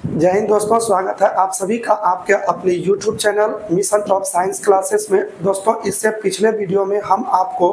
जय हिंद दोस्तों, स्वागत है आप सभी का आपके अपने YouTube channel mission top science classes में। दोस्तों, इससे पिछले वीडियो में हम आपको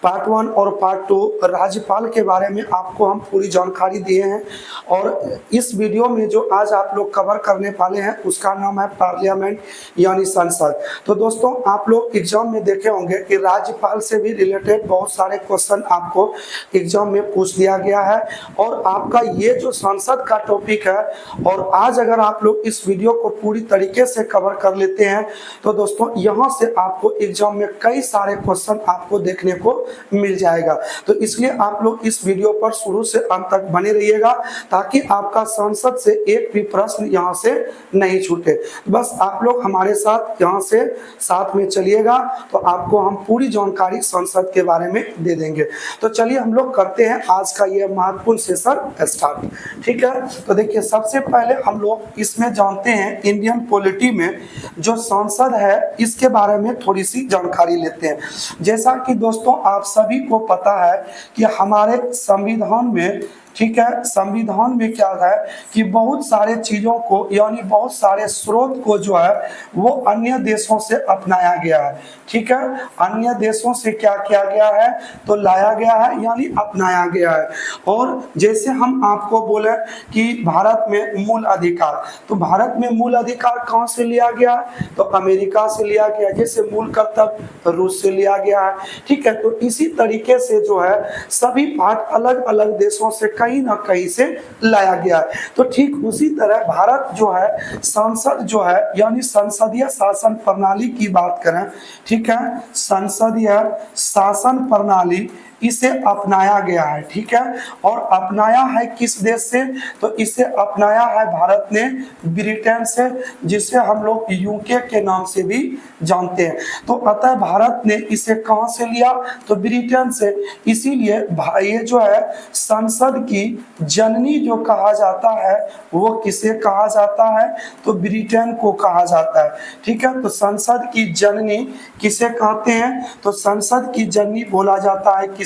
पार्ट 1 और पार्ट 2 राज्यपाल के बारे में आपको हम पूरी जानकारी दिए हैं और इस वीडियो में जो आज आप लोग कवर करने वाले हैं उसका नाम है पार्लियामेंट यानी संसद। तो दोस्तों, आप लोग एग्जाम में देखे होंगे कि राज्यपाल से भी रिलेटेड बहुत सारे क्वेश्चन आपको एग्जाम में पूछ दिया गया है और आपका ये जो संसद का टॉपिक है और आज अगर आप लोग इस वीडियो को पूरी तरीके से कवर कर लेते हैं तो दोस्तों यहाँ से आपको एग्जाम में कई सारे क्वेश्चन आपको देखने को मिल जाएगा। तो इसलिए आप लोग इस वीडियो पर शुरू से अंत तक बने रहिएगा ताकि आपका संसद से एक भी प्रश्न यहाँ से नहीं छूटे। बस आप लोग हमारे साथ यहाँ से साथ में चलिएगा तो आपको हम पूरी जानकारी संसद के बारे में दे देंगे। तो चलिए हम लोग करते हैं आज का ये महत्वपूर्ण सेशन स्टार्ट। ठीक है, तो देखिए सबसे पहले हम लोग इसमें जानते हैं इंडियन पॉलिटी में जो संसद है इसके बारे में थोड़ी सी जानकारी लेते हैं। जैसा कि दोस्तों आप सभी को पता है कि हमारे संविधान में, ठीक है, संविधान में क्या है कि बहुत सारे चीजों को यानी बहुत सारे स्रोत को जो है वो अन्य देशों से अपनाया गया है। ठीक है, अन्य देशों से क्या किया गया है तो लाया गया है यानी अपनाया गया है। और जैसे हम आपको बोले कि भारत में मूल अधिकार, तो भारत में मूल अधिकार कहां से लिया गया तो अमेरिका से लिया गया। जैसे मूल कर्तव्य रूस से लिया गया है। ठीक है, तो इसी तरीके से जो है सभी पार्ट अलग अलग देशों से कहीं ना कहीं से लाया गया है। तो ठीक उसी तरह भारत जो है संसद जो है यानी संसदीय शासन प्रणाली की बात करें, ठीक है, संसदीय शासन प्रणाली इसे अपनाया गया है। ठीक है, और अपनाया है किस देश से तो इसे अपनाया है भारत ने ब्रिटेन से, जिसे हम लोग यूके के नाम से भी जानते हैं। तो अतः भारत ने इसे कहां से लिया तो ब्रिटेन से। इसीलिए ये जो है संसद की जननी जो कहा जाता है वो किसे कहा जाता है तो ब्रिटेन को कहा जाता है। ठीक है, तो संसद की जननी किसे कहते हैं तो संसद की जननी बोला जाता है किसे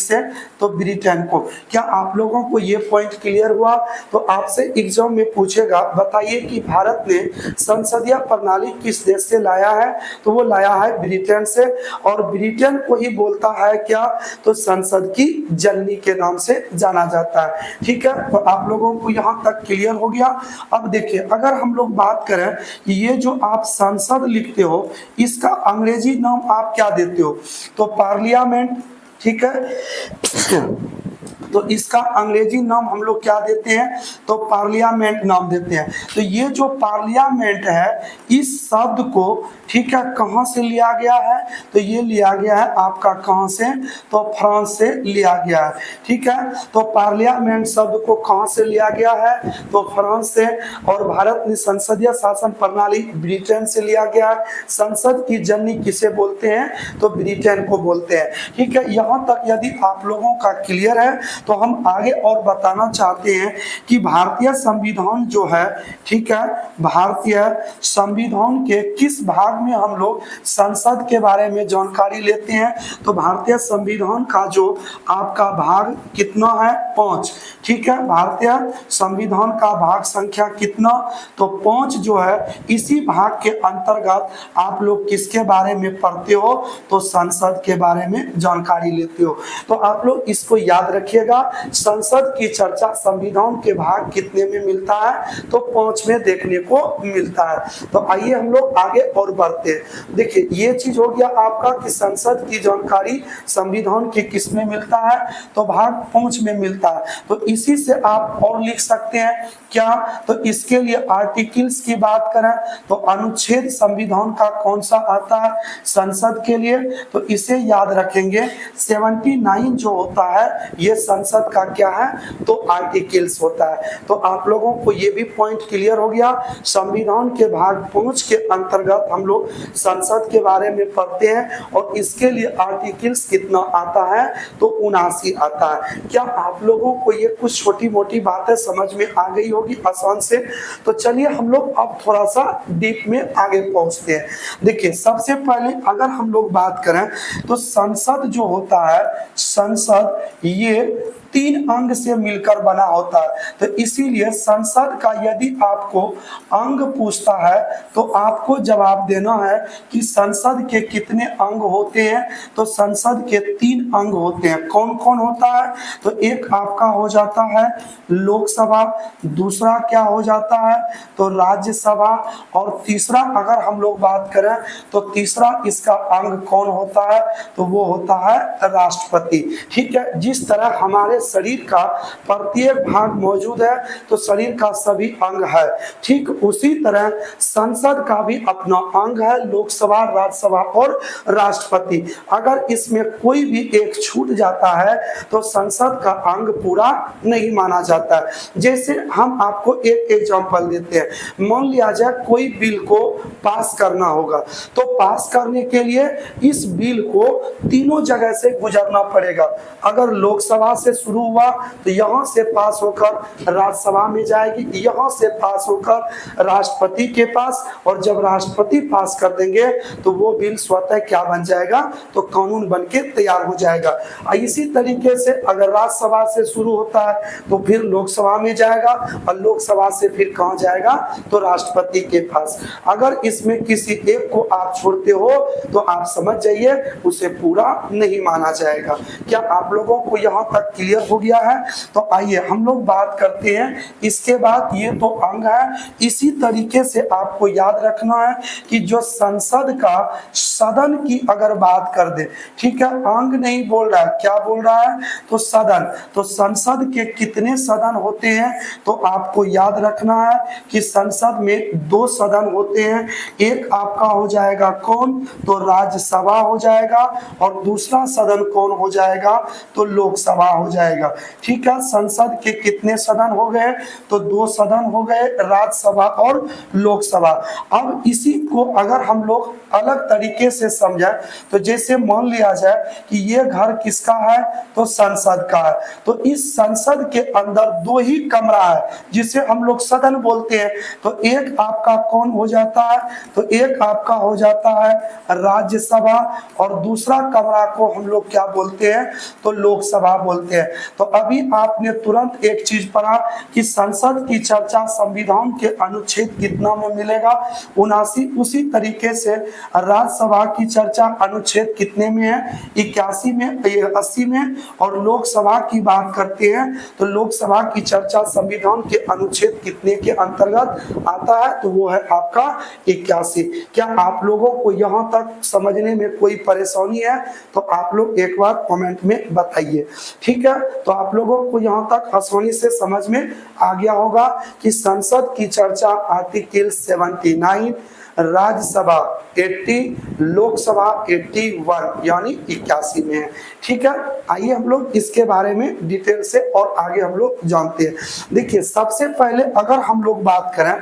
तो ब्रिटेन को। क्या आप लोगों को ये पॉइंट क्लियर हुआ? तो आपसे एग्जाम में पूछेगा बताइए कि भारत ने संसदीय प्रणाली किस देश से लाया है तो वो लाया है ब्रिटेन से और ब्रिटेन को ही बोलता है क्या तो संसद की जननी के नाम से जाना जाता है। ठीक है, तो आप लोगों को यहाँ तक क्लियर हो गया। अब देखिए अगर हम लोग बात करें ये जो आप संसद लिखते हो इसका अंग्रेजी नाम आप क्या देते हो तो पार्लियामेंट। ठीक है, तो इसका अंग्रेजी नाम हम लोग क्या देते हैं तो पार्लियामेंट नाम देते हैं। तो ये जो पार्लियामेंट है इस शब्द को, ठीक है, कहां से लिया गया है तो ये लिया गया है आपका कहां से तो फ्रांस से लिया गया है। ठीक है, तो पार्लियामेंट शब्द को कहां से लिया गया है तो फ्रांस से और भारत ने संसदीय शासन प्रणाली ब्रिटेन से लिया गया है। संसद की जननी किसे बोलते हैं तो ब्रिटेन को बोलते हैं। ठीक है, यहाँ तक यदि आप लोगों का क्लियर है तो हम आगे और बताना चाहते हैं कि भारतीय संविधान जो है, ठीक है, भारतीय संविधान के किस भाग में हम लोग संसद के बारे में जानकारी लेते हैं तो भारतीय संविधान का जो आपका भाग कितना है 5। ठीक है, भारतीय संविधान का भाग संख्या कितना तो 5 जो है इसी भाग के अंतर्गत आप लोग किसके बारे में पढ़ते हो तो संसद के बारे में जानकारी लेते हो। तो आप लोग इसको याद रखिएगा, संसद की चर्चा संविधान के भाग कितने में मिलता है तो 5 में देखने को मिलता है। तो आइए हम लोग आगे और बढ़ते हैं। देखिए ये चीज हो गया आपका कि संसद की जानकारी संविधान के किस में मिलता है तो भाग 5 में मिलता है। तो इसी से आप और लिख सकते हैं क्या तो इसके लिए आर्टिकल्स की बात करें तो अनुच्छेद संविधान का कौन सा आता है संसद के लिए तो इसे याद रखेंगे 79 जो होता है ये संसद का क्या है तो आर्टिकल्स होता है। तो आप लोगों को ये भी पॉइंट क्लियर हो गया, संविधान के भाग 5 के अंतर्गत हम लोग संसद के बारे में पढ़ते हैं और इसके लिए आर्टिकल्स कितना आता है तो 79 आता है। क्या आप लोगों को ये कुछ छोटी मोटी बातें समझ में आ गई होगी आसान से? तो चलिए हम लोग अब थोड़ा सा डीप में आगे पहुंचते हैं। देखिए सबसे पहले अगर हम लोग बात करें तो संसद जो होता है, संसद ये 3 अंग से मिलकर बना होता है। तो इसीलिए संसद का यदि आपको अंग पूछता है तो आपको जवाब देना है कि संसद के कितने अंग होते हैं। तो संसद के 3 अंग होते हैं। कौन कौन होता है? तो एक आपका हो जाता है लोकसभा, दूसरा क्या हो जाता है तो राज्यसभा, और तीसरा अगर हम लोग बात करें तो तीसरा इसका अंग कौन होता है तो वो होता है राष्ट्रपति। ठीक है, जिस तरह हमारे शरीर का प्रत्येक भाग मौजूद है तो शरीर का सभी अंग है, ठीक उसी तरह संसद का भी अपना अंग है, लोकसभा, राज्यसभा और राष्ट्रपति। अगर इसमें कोई भी एक छूट जाता है तो संसद का अंग पूरा नहीं माना जाता है। जैसे हम आपको एक एग्जांपल देते हैं, मान लिया जाए कोई बिल को पास करना होगा, तो पास करने के लिए इस बिल को तीनों जगह से गुजरना पड़ेगा। अगर लोकसभा से शुरू हुआ तो यहाँ से पास होकर राज्यसभा में जाएगी, यहाँ से पास होकर राष्ट्रपति के पास, और जब राष्ट्रपति पास कर देंगे तो वो बिल स्वतः क्या बन जाएगा तो कानून बन के तैयार हो जाएगा। इसी तरीके से अगर राज्यसभा से शुरू होता है तो फिर लोकसभा में जाएगा, और लोकसभा से फिर कहाँ जाएगा तो राष्ट्रपति के पास। अगर इसमें किसी एक को आप छोड़ते हो तो आप समझ जाइए उसे पूरा नहीं माना जाएगा। क्या आप लोगों को यहाँ तक क्लियर हो गया है? तो आइए हम लोग बात करते हैं इसके बाद। ये तो अंग है, इसी तरीके से आपको याद रखना है कि जो संसद का सदन की अगर बात कर दे, ठीक है, अंग नहीं बोल रहा है, क्या बोल रहा है तो सदन। तो संसद के कितने सदन होते हैं तो आपको याद रखना है कि संसद में 2 सदन होते हैं। एक आपका हो जाएगा कौन तो राज्यसभा हो जाएगा, और दूसरा सदन कौन हो जाएगा तो लोकसभा हो जाएगा। ठीक है, संसद के कितने सदन हो गए तो 2 सदन हो गए, राज्यसभा और लोकसभा। अब इसी को अगर हम लोग अलग तरीके से समझें तो जैसे मान लिया जाए कि ये घर किसका है तो संसद का है, तो इस संसद के अंदर 2 ही कमरा है जिसे हम लोग सदन बोलते हैं। तो एक आपका कौन हो जाता है तो एक आपका हो जाता है राज्यसभा, और दूसरा कमरा को हम लोग क्या बोलते हैं तो लोकसभा बोलते हैं। तो अभी आपने तुरंत एक चीज पढ़ा कि संसद की चर्चा संविधान के अनुच्छेद कितना में मिलेगा 79। उसी तरीके से राज्यसभा की चर्चा अनुच्छेद कितने में है 81 में, 80 में, और लोकसभा की बात करते हैं तो लोकसभा की चर्चा संविधान के अनुच्छेद कितने के अंतर्गत आता है तो वो है आपका 81। क्या आप लोगों को यहाँ तक समझने में कोई परेशानी है तो आप लोग एक बार कमेंट में बताइए। ठीक है, तो आप लोगों को यहाँ तक आसानी से समझ में आ गया होगा कि संसद की चर्चा आर्टिकल 79, राज्यसभा 80, लोकसभा 81 यानी 81 में है। ठीक है, आइए हम लोग इसके बारे में डिटेल से और आगे हम लोग जानते हैं। देखिए सबसे पहले अगर हम लोग बात करें,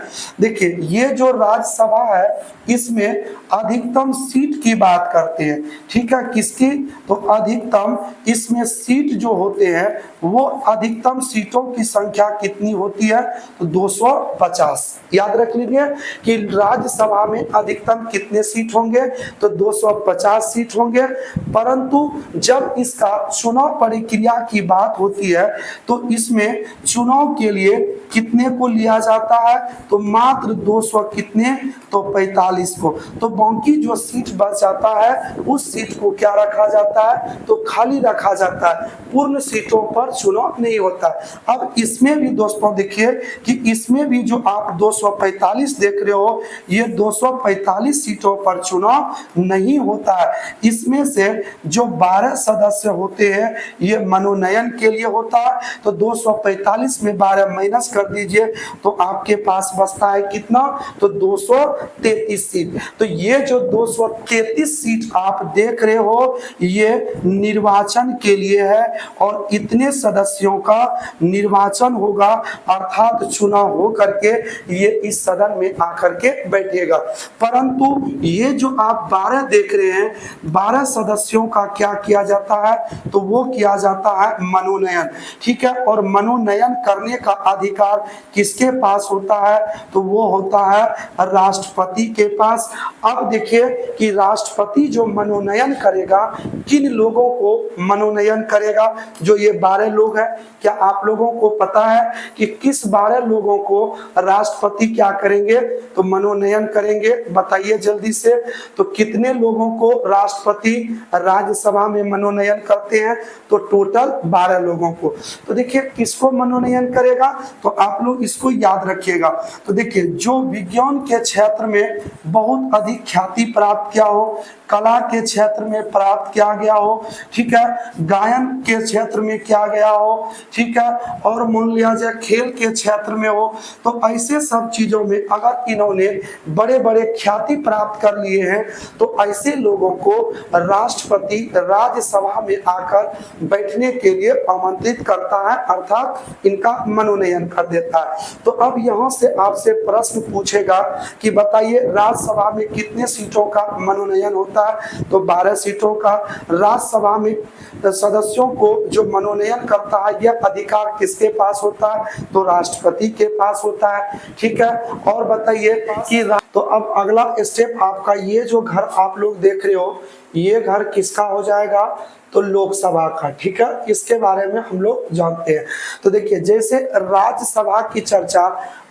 देखिए ये जो राज्यसभा है इसमें अधिकतम सीट की बात करते हैं। ठीक है, किसकी तो अधिकतम इसमें सीट जो होते हैं वो अधिकतम सीटों की संख्या कितनी होती है तो 250। याद रख लीजिए कि राज्यसभा में अधिकतम कितने सीट होंगे तो 250 सीट होंगे, परंतु जब इसका चुनाव प्रक्रिया की बात होती है तो इसमें चुनाव के लिए कितने को लिया जाता है तो मात्र 200 कितने तो 45 को। तो बाकी जो सीट बच जाता है उस सीट को क्या रखा जाता है तो खाली रखा जाता है, पूर्ण सीटों पर चुनाव नहीं होता। अब इसमें भी दोस्तों देखिए कि इसमें भी जो आप 245 देख रहे हो ये 245 सीटों पर चुनाव नहीं होता है। इसमें से जो 12 सदस्य होते हैं ये मनोनयन के लिए होता है। तो 245 में 12 माइनस कर दीजिए तो आपके पास बचता है कितना तो 233 सीट। तो ये जो 233 सीट आप देख रहे हो ये निर्वाचन के लिए है, और इतने सदस्यों का निर्वाचन होगा अर्थात चुनाव हो करके ये इस सदन में आकर के बैठेगा। परंतु ये जो आप 12 देख रहे हैं 12 सदस्यों का क्या किया जाता है तो वो किया जाता है मनोनयन। ठीक है, और मनोनयन करने का अधिकार किसके पास होता है तो वो होता है राष्ट्रपति के पास। अब देखिए कि राष्ट्रपति जो मनोनयन करेगा किन लोगों को मनोनयन करेगा, जो ये 12 लोग हैं। क्या आप लोगों को पता है कि किस 12 लोगों को राष्ट्रपति क्या करेंगे, तो मनोनयन करेंगे? बताइए जल्दी से। तो कितने लोगों को राष्ट्रपति राज्यसभा में मनोनयन करते हैं? तो टोटल 12 लोगों को। तो देखिए किसको मनोनयन करेगा, तो आप लोग इसको याद रखिएगा। तो देखिए जो विज्ञान के क्षेत्र में बहुत अधिक ख्याति प्राप्त किया हो, कला के क्षेत्र में प्राप्त किया गया हो, ठीक है, गायन के क्षेत्र में किया गया हो, ठीक है, और मान लिया जाए खेल के क्षेत्र में हो, तो ऐसे सब चीजों में अगर इन्होंने बड़े बड़े ख्याति प्राप्त कर लिए हैं तो ऐसे लोगों को राष्ट्रपति राज्यसभा में आकर बैठने के लिए आमंत्रित करता है, अर्थात इनका मनोनयन कर देता है। तो अब यहाँ से आपसे प्रश्न पूछेगा कि बताइए राज्यसभा में कितने सीटों का मनोनयन होता है? तो 12 सीटों का। राज्यसभा में सदस्यों को जो मनोनयन करता है यह अधिकार किसके पास होता है? तो राष्ट्रपति के पास होता है, ठीक है। और बताइए कि तो अब अगला स्टेप आपका, ये जो घर आप लोग देख रहे हो ये घर किसका हो जाएगा? तो लोकसभा का, ठीक है। इसके बारे में हम लोग जानते हैं। तो देखिए जैसे राज्यसभा की चर्चा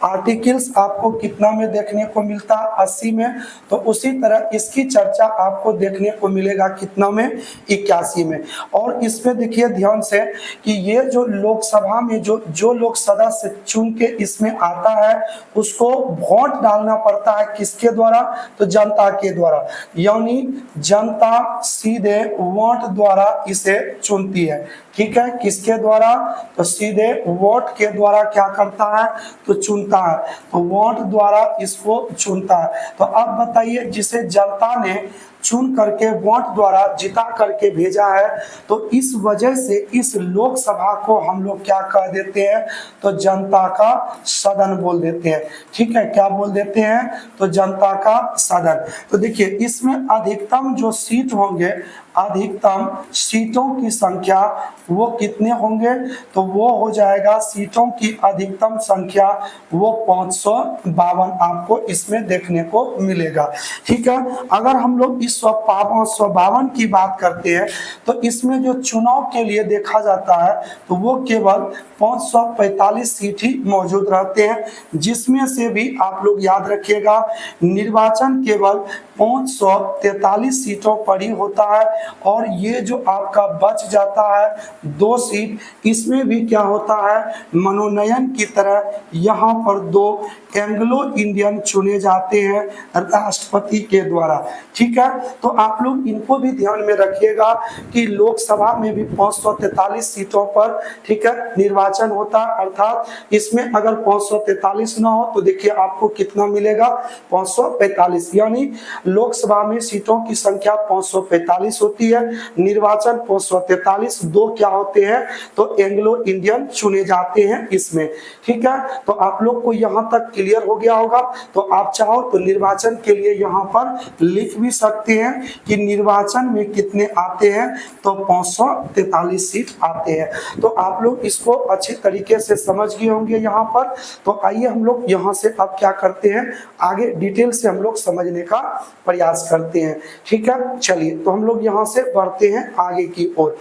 आर्टिकल्स आपको कितना में देखने को मिलता है? 80 में। तो उसी तरह इसकी चर्चा आपको देखने को मिलेगा कितना में? 81 में। और इसमें देखिए ध्यान से कि ये जो लोकसभा में जो लोग सदस्य चुन के इसमें आता है उसको वोट डालना पड़ता है, किसके द्वारा? तो जनता के द्वारा, यानी जनता सीधे वोट द्वारा इसे चुनती है, ठीक है। किसके द्वारा? तो सीधे वोट के द्वारा क्या करता है? तो चुनता है। तो वोट द्वारा इसको चुनता है। तो अब बताइए जिसे जनता ने चुन करके वोट द्वारा जिता करके भेजा है, तो इस वजह से इस लोकसभा को हम लोग क्या कह देते हैं? तो जनता का सदन बोल देते हैं, ठीक है। क्या बोल देते हैं? तो जनता का सदन। तो देखिए इसमें अधिकतम जो सीट होंगे, अधिकतम सीटों की संख्या वो कितने होंगे? तो वो हो जाएगा सीटों की अधिकतम संख्या वो 552 आपको इसमें देखने को मिलेगा, ठीक है। अगर हम लोग इस 552 की बात करते हैं तो इसमें जो चुनाव के लिए देखा जाता है तो वो केवल 545 सीट ही मौजूद रहते हैं, जिसमें से भी आप लोग याद रखिएगा निर्वाचन केवल 543 सीटों पर ही होता है। और ये जो आपका बच जाता है 2 सीट, इसमें भी क्या होता है? मनोनयन की तरह यहाँ पर 2 एंग्लो इंडियन चुने जाते हैं राष्ट्रपति के द्वारा, ठीक है। तो आप लोग इनको भी ध्यान में रखिएगा कि लोकसभा में भी 543 सीटों पर, ठीक है, निर्वाचन होता है, अर्थात इसमें अगर 543 ना हो तो देखिए आपको कितना मिलेगा? 545, यानी लोकसभा में सीटों की संख्या 545 होती है, निर्वाचन 543, 2 क्या होते हैं? तो एंग्लो इंडियन चुने जाते हैं इसमें, ठीक है। तो आप लोग को यहाँ तक क्लियर हो गया होगा। तो आप चाहो तो निर्वाचन के लिए यहाँ पर लिख भी सकते हैं कि निर्वाचन में कितने आते हैं? तो 543 सीट आते हैं। तो आप लोग इसको अच्छे तरीके से समझ गए होंगे यहाँ पर। तो आइए हम लोग यहाँ से अब क्या करते हैं, आगे डिटेल से हम लोग समझने का प्रयास करते हैं, ठीक है। चलिए तो हम लोग यहाँ से बढ़ते हैं आगे की ओर।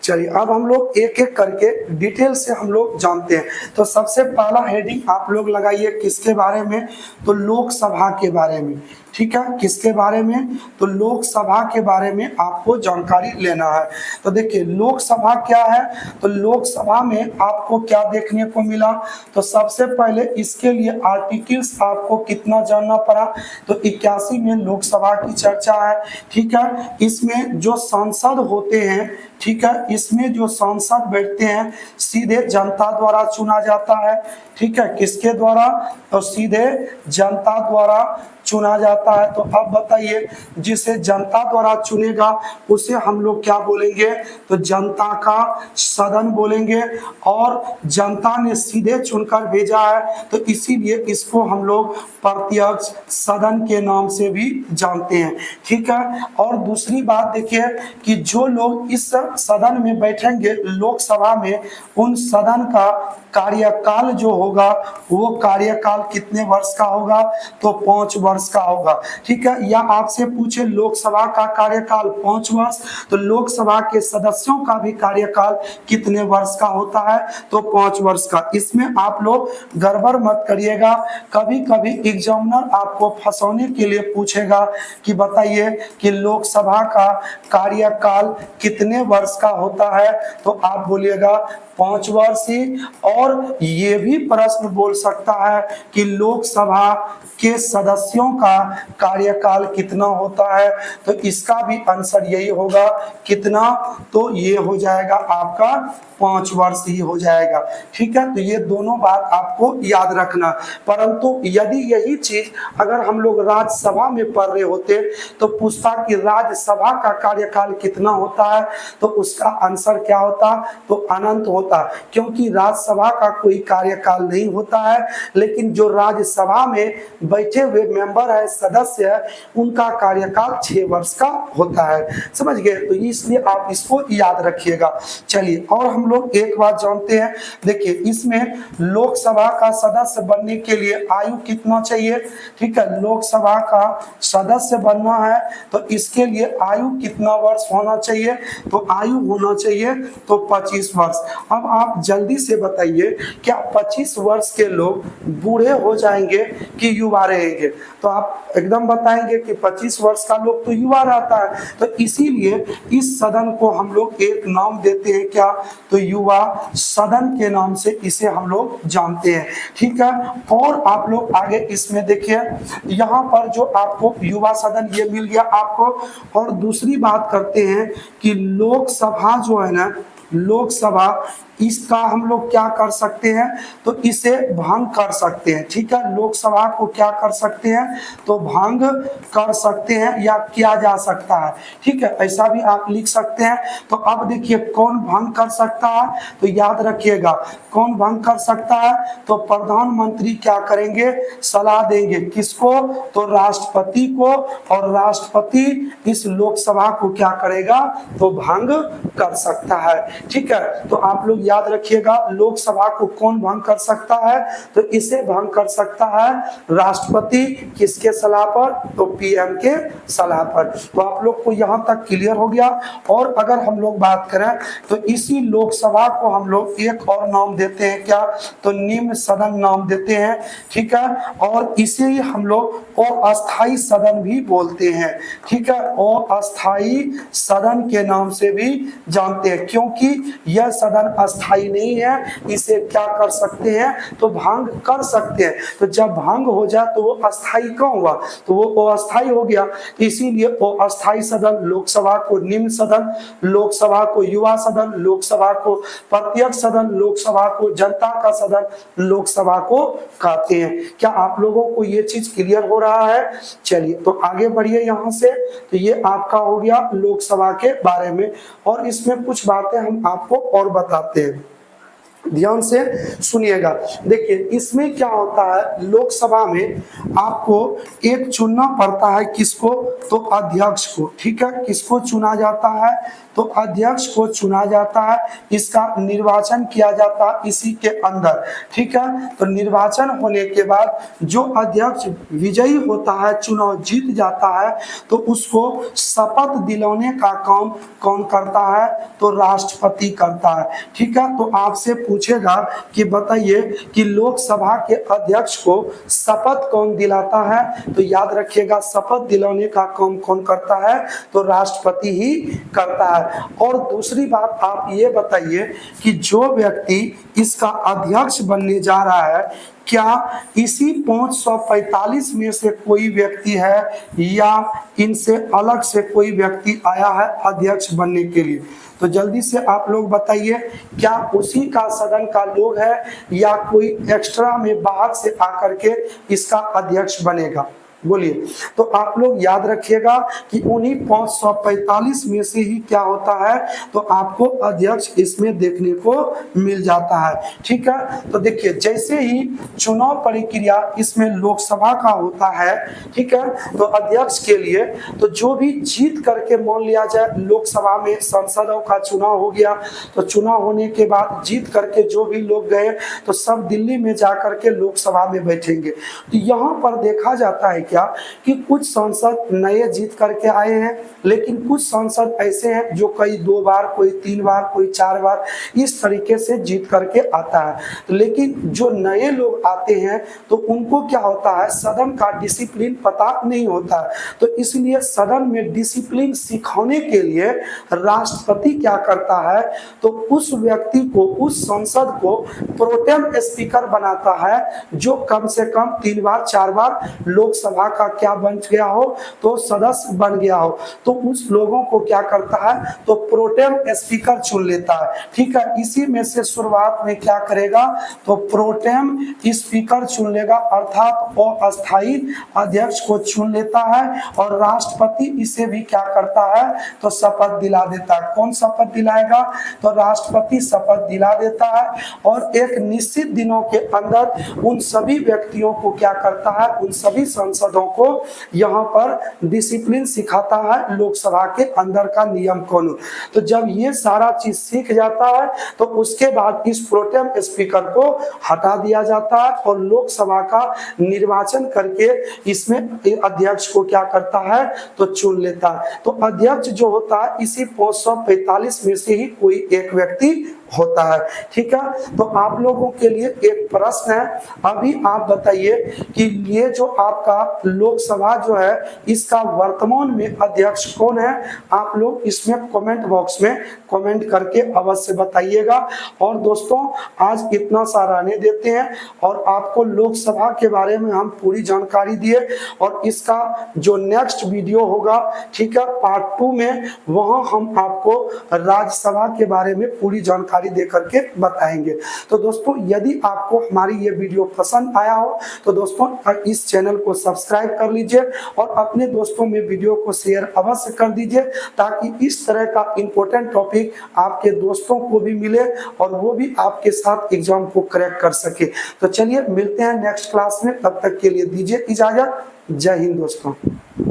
चलिए अब हम लोग एक एक करके डिटेल से हम लोग जानते हैं। तो सबसे पहला हेडिंग आप लोग लगाइए किसके बारे में? तो लोकसभा के बारे में, ठीक है। किसके बारे में? तो लोकसभा के बारे में आपको जानकारी लेना है। तो देखिए लोकसभा क्या है? तो लोकसभा में आपको क्या देखने को मिला? तो सबसे पहले इसके लिए आर्टिकल्स आपको कितना जानना पड़ा? तो 81 में लोकसभा की चर्चा है, ठीक है। इसमें जो सांसद होते हैं, ठीक है, इसमें जो सांसद बैठते हैं सीधे जनता द्वारा चुना जाता है, ठीक है। किसके द्वारा? तो सीधे जनता द्वारा चुना जाता है। तो अब बताइए जिसे जनता द्वारा चुनेगा उसे हम लोग क्या बोलेंगे? तो जनता का सदन बोलेंगे। और जनता ने सीधे चुनकर भेजा है तो इसीलिए इसको हम लोग प्रत्यक्ष सदन के नाम से भी जानते हैं, ठीक है। और दूसरी बात देखिए कि जो लोग इस सदन में बैठेंगे लोकसभा में, उन सदन का कार्यकाल जो होगा वो कार्यकाल कितने वर्ष का होगा, तो 5 वर्ष का होगा। ठीक है, या आपसे पूछे लोकसभा का कार्यकाल 5 वर्ष, तो लोकसभा के सदस्यों का भी कार्यकाल कितने वर्ष का होता है, तो 5 वर्ष का। इसमें आप लोग गड़बड़ मत करिएगा, कभी कभी एग्जामिनर आपको फंसाने के लिए पूछेगा कि बताइए कि लोकसभा का कार्यकाल कितने वर्ष का होता है, तो आप बोलिएगा 5 वर्ष ही। और ये भी प्रश्न बोल सकता है कि लोकसभा के सदस्यों का कार्यकाल कितना होता है, तो इसका भी आंसर यही होगा, कितना, तो ये हो जाएगा आपका 5 वर्ष ही हो जाएगा। ठीक है, तो ये दोनों बात आपको याद रखना। परंतु यदि यही चीज अगर हम लोग राज्यसभा में पढ़ रहे होते तो पूछता कि राज्यसभा का कार्यकाल कितना होता है, तो उसका आंसर क्या होता, तो अनंत होता, क्योंकि राज्यसभा का कोई कार्यकाल नहीं होता है। लेकिन जो राज्यसभा में बैठे हुए मेंबर है, सदस्य है, उनका कार्यकाल 6 वर्ष का होता है। समझ गए, तो इसलिए आप इसको याद रखिएगा। चलिए, और हम लोग एक बात जानते हैं, देखिए इसमें लोकसभा का सदस्य बनने के लिए आयु कितना चाहिए। ठीक है, लोकसभा का सदस्य बनना है तो इसके लिए आयु कितना वर्ष होना चाहिए, तो आयु होना चाहिए तो 25 वर्ष। अब आप जल्दी से बताइए, क्या 25 वर्ष के लोग बूढ़े हो जाएंगे कि युवा रहेंगे, तो आप एकदम बताएंगे कि 25 वर्ष का लोग तो युवा रहता है। तो इसीलिए इस सदन को हम लोग एक नाम देते हैं, क्या, तो युवा सदन के नाम से इसे हम लोग जानते हैं। ठीक है, और आप लोग आगे इसमें देखिए, यहाँ पर जो आपको युवा सदन ये मिल गया आपको। और दूसरी बात करते हैं कि लोकसभा जो है ना, लोकसभा, इसका हम लोग क्या कर सकते हैं, तो इसे भंग कर सकते हैं। ठीक है, लोकसभा को क्या कर सकते हैं, तो भंग कर सकते हैं या किया जा सकता है। ठीक है, ऐसा भी आप लिख सकते हैं। तो अब देखिए कौन भंग कर सकता है, तो याद रखिएगा कौन भंग कर सकता है, तो प्रधानमंत्री क्या करेंगे, सलाह देंगे, किसको, तो राष्ट्रपति को, और राष्ट्रपति इस लोकसभा को क्या करेगा, तो भंग कर सकता है। ठीक है, तो आप लोग याद रखिएगा लोकसभा को कौन भंग कर सकता है, तो इसे भंग कर सकता है राष्ट्रपति, किसके सलाह पर, तो पीएम के सलाह पर। तो आप लोग को यहां तक क्लियर हो गया। और अगर हम लोग बात करें तो इसी लोकसभा को हम लोग एक और नाम देते हैं, क्या, तो निम्न सदन नाम देते हैं। ठीक है, और इसे ही हम लोग अस्थाई सदन भी बोलते हैं। ठीक है, और अस्थाई सदन के नाम से भी जानते हैं, क्योंकि यह सदन अस्थाई नहीं है, इसे क्या कर सकते हैं, तो भंग कर सकते हैं। तो जब भंग हो जाए तो वो अस्थाई क्यों हुआ, तो वो अस्थाई हो गया। इसीलिए वो अस्थाई सदन, लोकसभा को निम्न सदन, लोकसभा को युवा सदन, लोकसभा को प्रत्यक्ष सदन, लोकसभा को जनता का सदन, लोकसभा को कहते हैं। क्या आप लोगों को ये चीज क्लियर हो रहा है। चलिए, तो आगे बढ़िए यहाँ से। तो ये आपका हो गया लोकसभा के बारे में, और इसमें कुछ बातें हम आपको और बताते हैं, ध्यान से सुनिएगा। देखिए इसमें क्या होता है, लोकसभा में आपको एक चुनना पड़ता है, किसको, तो अध्यक्ष को। ठीक है, किसको चुना जाता है, तो अध्यक्ष को चुना जाता है, इसका निर्वाचन किया जाता है इसी के अंदर। ठीक है, तो निर्वाचन होने के बाद जो अध्यक्ष विजयी होता है, चुनाव जीत जाता है, तो उसको शपथ दिलाने का काम कौन करता है, तो राष्ट्रपति करता है। ठीक है, तो आपसे पूछेगा कि बताइए कि लोकसभा के अध्यक्ष को शपथ कौन दिलाता है, तो याद रखिएगा शपथ दिलाने का काम कौन करता है, तो राष्ट्रपति ही करता है। और दूसरी बात आप ये बताइए कि जो व्यक्ति इसका अध्यक्ष बनने जा रहा है, क्या इसी 545 में से कोई व्यक्ति है या इनसे अलग से कोई व्यक्ति आया है अध्यक्ष बनने के लिए, तो जल्दी से आप लोग बताइए, क्या उसी का सदन का लोग है या कोई एक्स्ट्रा में बाहर से आकर के इसका अध्यक्ष बनेगा। बोलिए। तो आप लोग याद रखिएगा कि उन्हीं 545 में से ही क्या होता है, तो आपको अध्यक्ष इसमें देखने को मिल जाता है। ठीक है, तो देखिए जैसे ही चुनाव प्रक्रिया इसमें लोकसभा का होता है, ठीक है, तो अध्यक्ष के लिए तो जो भी जीत करके मान लिया जाए लोकसभा में सांसदों का चुनाव हो गया, तो चुनाव होने के बाद जीत करके जो भी लोग गए तो सब दिल्ली में जाकर के लोकसभा में बैठेंगे। तो यहाँ पर देखा जाता है क्या कि कुछ सांसद नए जीत करके आए हैं, लेकिन कुछ सांसद ऐसे हैं जो कई 2 बार, कोई 3 बार, कोई 4 बार इस तरीके से जीत करके आता है। लेकिन जो नए लोग आते हैं तो उनको क्या होता है, सदन का डिसिप्लिन पता नहीं होता है, तो इसलिए सदन में डिसिप्लिन सिखाने के लिए राष्ट्रपति क्या करता है, तो उस व्यक्ति को, उस सांसद को प्रोटेम स्पीकर बनाता है जो कम से कम 3 बार 4 बार लोकसभा का क्या बन गया हो, तो सदस्य बन गया हो, तो उस लोगों को क्या करता है, तो प्रोटेम स्पीकर चुन लेता है। ठीक है, इसी में से शुरुआत में क्या करेगा, तो प्रोटेम स्पीकर चुन लेगा, अर्थात वो अस्थायी अध्यक्ष को चुन लेता है और राष्ट्रपति इसे भी क्या करता है, तो शपथ दिला देता है। कौन शपथ दिलाएगा, तो राष्ट्रपति शपथ दिला देता है और एक निश्चित दिनों के अंदर उन सभी व्यक्तियों को क्या करता है, उन सभी सांसदों को यहाँ पर डिसिप्लिन सिखाता है, लोकसभा के अंदर का नियम कानून। तो जब ये सारा चीज सीख जाता है तो उसके बाद इस प्रोटेम स्पीकर को हटा दिया जाता है और लोकसभा का निर्वाचन करके इसमें अध्यक्ष को क्या करता है, तो चुन लेता है। तो अध्यक्ष जो होता है इसी 545 में से ही कोई एक व्यक्ति होता है। ठीक है, तो आप लोगों के लिए एक प्रश्न है, अभी आप बताइए कि ये जो आपका लोकसभा जो है इसका वर्तमान में अध्यक्ष कौन है। आप लोग इसमें कमेंट बॉक्स में कमेंट करके अवश्य बताइएगा। और दोस्तों आज इतना सा रहने देते हैं और आपको लोकसभा के बारे में हम पूरी जानकारी दिए और इसका जो नेक्स्ट वीडियो होगा, ठीक है, पार्ट 2 में, वहां हम आपको राज्यसभा के बारे में पूरी जानकारी दे करके बताएंगे। तो दोस्तों यदि आपको हमारी ये वीडियो पसंद आया हो तो दोस्तों इस चैनल को सब्सक्राइब कर लीजिए और अपने दोस्तों में वीडियो को शेयर अवश्य कर दीजिए ताकि इस तरह का इंपॉर्टेंट टॉपिक आपके दोस्तों को भी मिले और वो भी आपके साथ एग्जाम को क्रैक कर सके। तो चलिए मिलते हैं नेक्स्ट क्लास में, तब तक के लिए दीजिए इजाजत। जय हिंद दोस्तों।